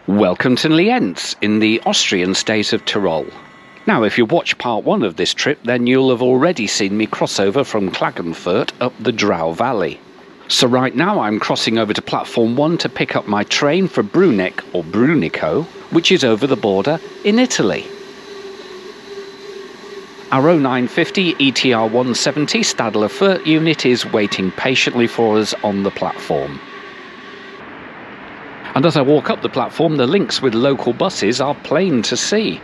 Welcome to Lienz in the Austrian state of Tyrol. Now, if you watched part 1 of this trip, then you'll have already seen me cross over from Klagenfurt up the Drau Valley. So right now I'm crossing over to platform 1 to pick up my train for Bruneck or Brunico, which is over the border in Italy. Our 0950 ETR 170 Stadler FLIRT unit is waiting patiently for us on the platform. And as I walk up the platform, the links with local buses are plain to see.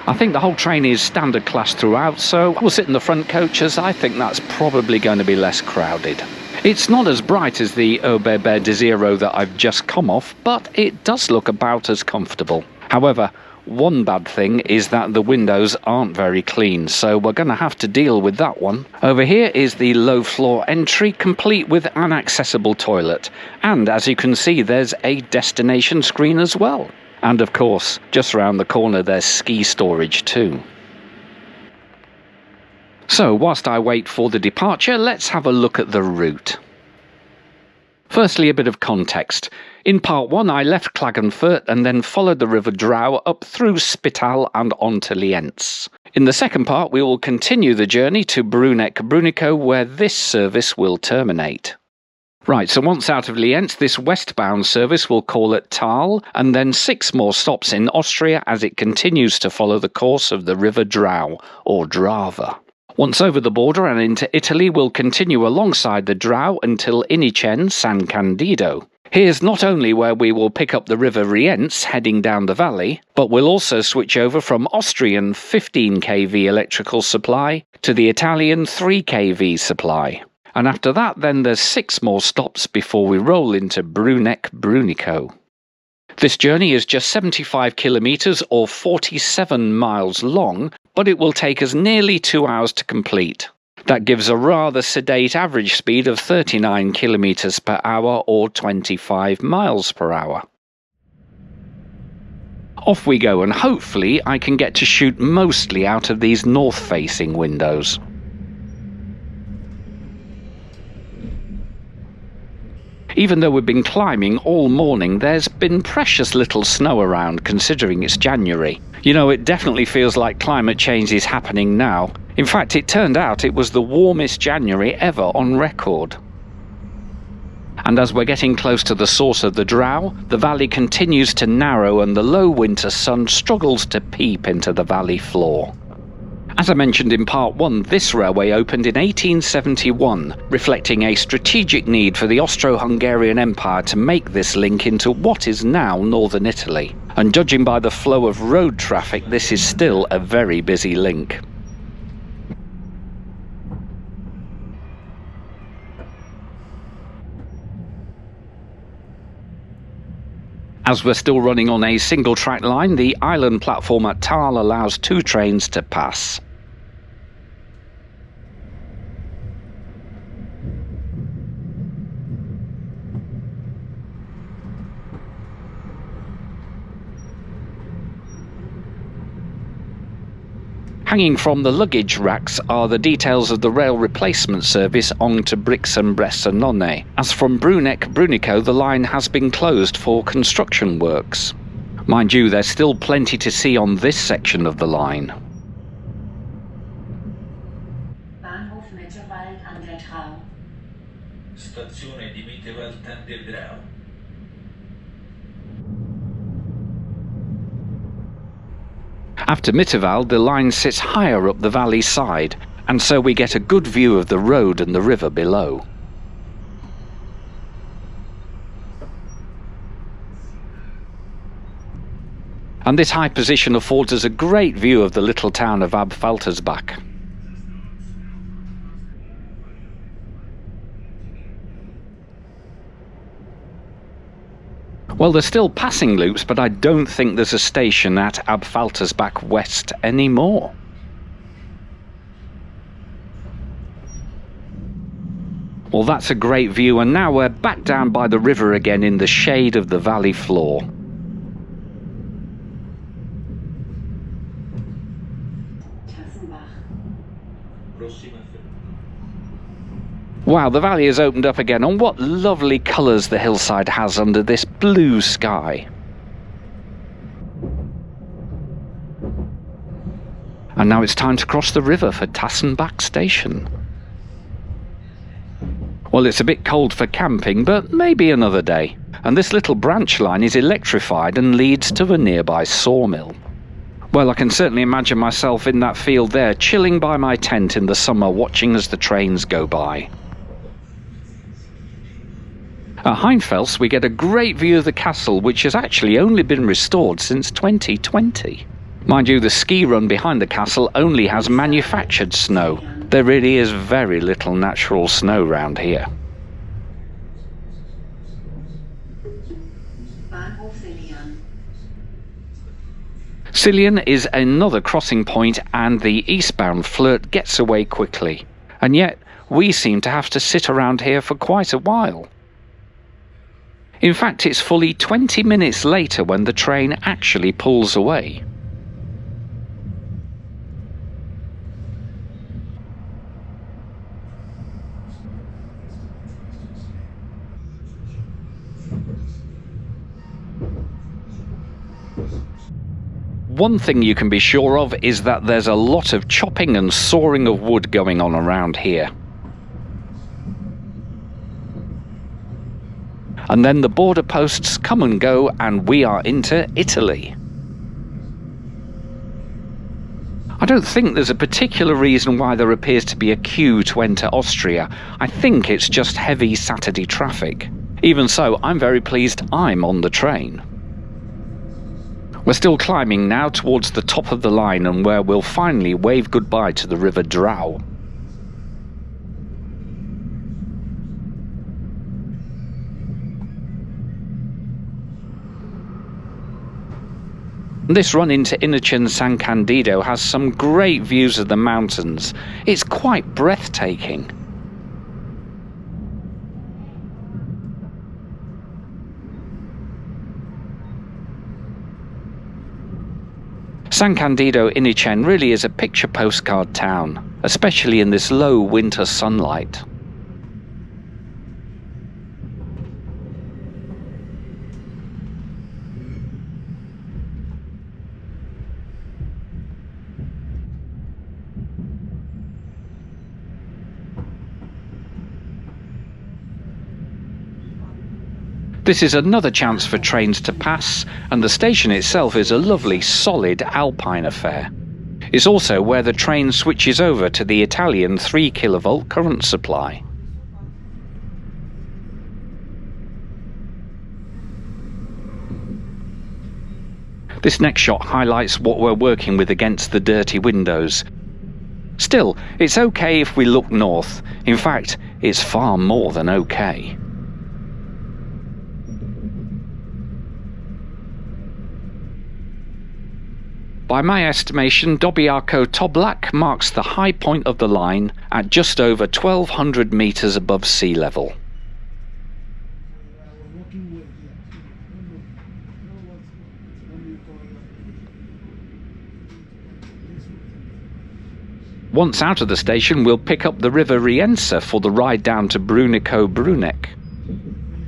I think the whole train is standard class throughout, so we'll sit in the front coach as I think that's probably going to be less crowded. It's not as bright as the Oberberg Desiro that I've just come off, but it does look about as comfortable. However, one bad thing is that the windows aren't very clean, so we're going to have to deal with that one. Over here is the low floor entry, complete with an accessible toilet. And as you can see, there's a destination screen as well. And of course, just around the corner there's ski storage too. So whilst I wait for the departure, let's have a look at the route. Firstly, a bit of context. In part 1 I left Klagenfurt and then followed the River Drau up through Spital and on to Lienz. In the second part we will continue the journey to Bruneck Brunico, where this service will terminate. Right, so once out of Lienz, this westbound service will call at Thal and then 6 more stops in Austria as it continues to follow the course of the River Drau or Drava. Once over the border and into Italy, we'll continue alongside the Drau until Inicen San Candido. Here's not only where we will pick up the River Rienza heading down the valley, but we'll also switch over from Austrian 15 kV electrical supply to the Italian 3 kV supply. And after that, then there's 6 more stops before we roll into Bruneck Brunico. This journey is just 75 kilometres or 47 miles long, but it will take us nearly 2 hours to complete. That gives a rather sedate average speed of 39 kilometres per hour or 25 miles per hour. Off we go, and hopefully I can get to shoot mostly out of these north-facing windows. Even though we've been climbing all morning, there's been precious little snow around considering it's January. You know, it definitely feels like climate change is happening now. In fact, it turned out it was the warmest January ever on record. And as we're getting close to the source of the Drau, the valley continues to narrow and the low winter sun struggles to peep into the valley floor. As I mentioned in part 1, this railway opened in 1871, reflecting a strategic need for the Austro-Hungarian Empire to make this link into what is now northern Italy. And judging by the flow of road traffic, this is still a very busy link. As we're still running on a single track line, the island platform at Thal allows 2 trains to pass. Hanging from the luggage racks are the details of the rail replacement service on to Brixen-Bressanone, as from Bruneck Brunico the line has been closed for construction works. Mind you, there's still plenty to see on this section of the line. Bahnhof Mitterwald an der Drau. Stazione di Mitterwald an der Drau. After Mitterwald, the line sits higher up the valley side, and so we get a good view of the road and the river below. And this high position affords us a great view of the little town of Abfaltersbach. Well, there's still passing loops, but I don't think there's a station at Abfaltersbach West anymore. Well, that's a great view, and now we're back down by the river again in the shade of the valley floor. Wow, the valley has opened up again, and what lovely colours the hillside has under this blue sky. And now it's time to cross the river for Tassenbach station. Well, it's a bit cold for camping, but maybe another day. And this little branch line is electrified and leads to a nearby sawmill. Well, I can certainly imagine myself in that field there, chilling by my tent in the summer, watching as the trains go by. At Heinfels, we get a great view of the castle, which has actually only been restored since 2020. Mind you, the ski run behind the castle only has manufactured snow. There really is very little natural snow round here. Bahnhof Sillian. Sillian is another crossing point, and the eastbound FLIRT gets away quickly. And yet, we seem to have to sit around here for quite a while. In fact, it's fully 20 minutes later when the train actually pulls away. One thing you can be sure of is that there's a lot of chopping and sawing of wood going on around here. And then the border posts come and go, and we are into Italy. I don't think there's a particular reason why there appears to be a queue to enter Austria. I think it's just heavy Saturday traffic. Even so, I'm very pleased I'm on the train. We're still climbing now towards the top of the line, and where we'll finally wave goodbye to the River Drau. This run into Innocenzo San Candido has some great views of the mountains. It's quite breathtaking. San Candido Innocenzo really is a picture postcard town, especially in this low winter sunlight. This is another chance for trains to pass, and the station itself is a lovely, solid alpine affair. It's also where the train switches over to the Italian 3 kV current supply. This next shot highlights what we're working with against the dirty windows. Still, it's okay if we look north. In fact, it's far more than okay. By my estimation, Dobiarko Toblak marks the high point of the line at just over 1,200 meters above sea level. Once out of the station, we'll pick up the River Rienza for the ride down to Brunico Bruneck.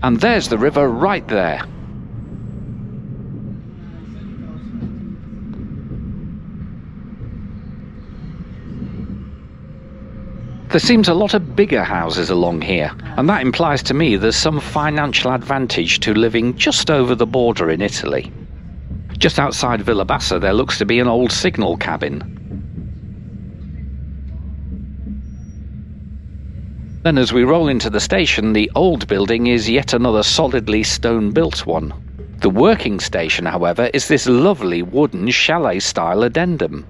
And there's the river right there. There seems a lot of bigger houses along here, and that implies to me there's some financial advantage to living just over the border in Italy. Just outside Villa Bassa there looks to be an old signal cabin. Then as we roll into the station, the old building is yet another solidly stone-built one. The working station, however, is this lovely wooden chalet-style addendum.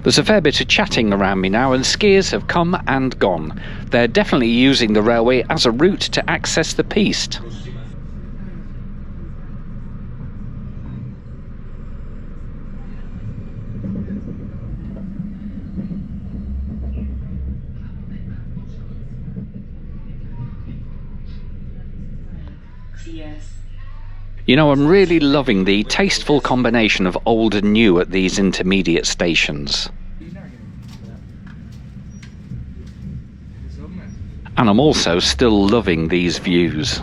There's a fair bit of chatting around me now, and skiers have come and gone. They're definitely using the railway as a route to access the piste. You know, I'm really loving the tasteful combination of old and new at these intermediate stations. And I'm also still loving these views.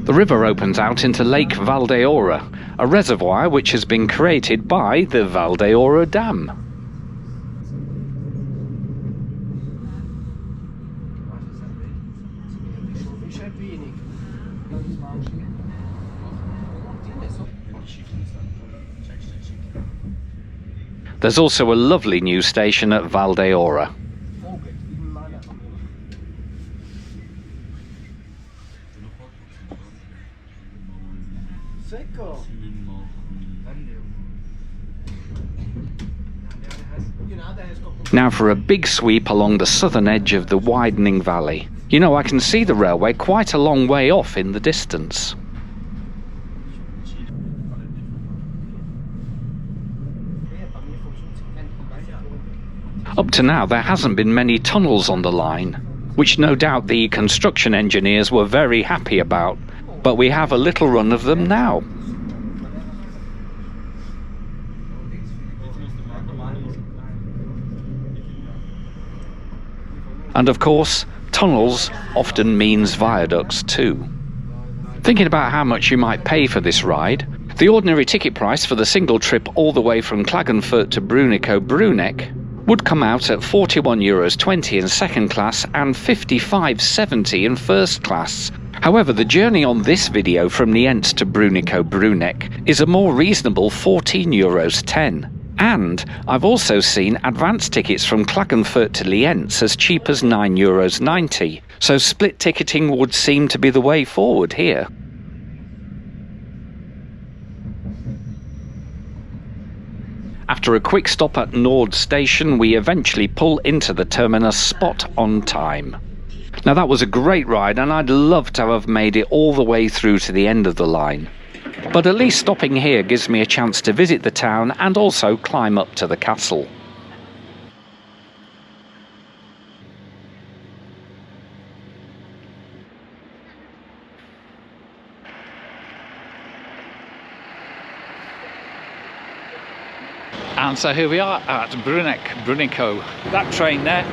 The river opens out into Lake Valdeora, a reservoir which has been created by the Valdeora Dam. There's also a lovely new station at Valdeora. Now for a big sweep along the southern edge of the widening valley. You know, I can see the railway quite a long way off in the distance. Up to now there hasn't been many tunnels on the line, which no doubt the construction engineers were very happy about, but we have a little run of them now. And of course, tunnels often means viaducts too. Thinking about how much you might pay for this ride, the ordinary ticket price for the single trip all the way from Klagenfurt to Brunico Bruneck would come out at €41.20 in second class and €55.70 in first class. However, the journey on this video from Lienz to Brunico Bruneck is a more reasonable €14.10. And I've also seen advance tickets from Klagenfurt to Lienz as cheap as €9.90. So split ticketing would seem to be the way forward here. After a quick stop at Nord station, we eventually pull into the terminus spot on time. Now that was a great ride and I'd love to have made it all the way through to the end of the line. But at least stopping here gives me a chance to visit the town and also climb up to the castle. And so here we are at Brunico. That train there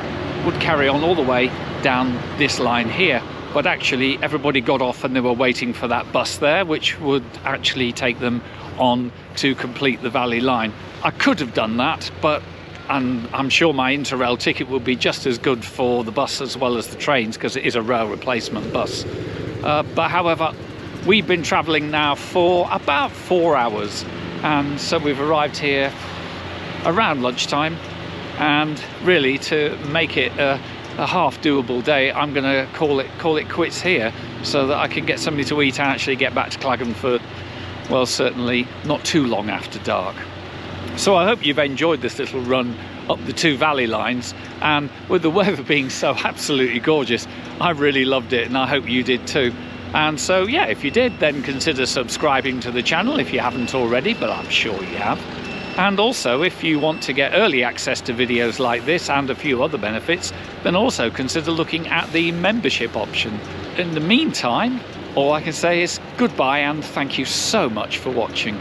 would carry on all the way down this line here, but actually everybody got off and they were waiting for that bus there, which would actually take them on to complete the valley line. I could have done that, and I'm sure my Interrail ticket would be just as good for the bus as well as the trains, because it is a rail replacement bus. But however, we've been travelling now for about 4 hours, and so we've arrived here around lunchtime, and really to make it a half doable day, I'm going to call it quits here, so that I can get something to eat and actually get back to Klagenfurt, well, certainly not too long after dark. So I hope you've enjoyed this little run up the two valley lines, and with the weather being so absolutely gorgeous, I really loved it, and I hope you did too. And so yeah, if you did, then consider subscribing to the channel if you haven't already, but I'm sure you have. And also, if you want to get early access to videos like this and a few other benefits, then also consider looking at the membership option. In the meantime, all I can say is goodbye and thank you so much for watching.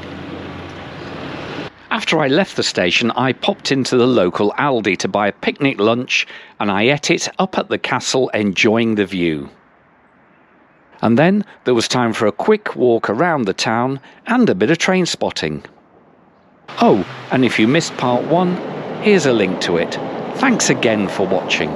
After I left the station, I popped into the local Aldi to buy a picnic lunch, and I ate it up at the castle, enjoying the view. And then there was time for a quick walk around the town and a bit of train spotting. Oh, and if you missed part 1, here's a link to it. Thanks again for watching.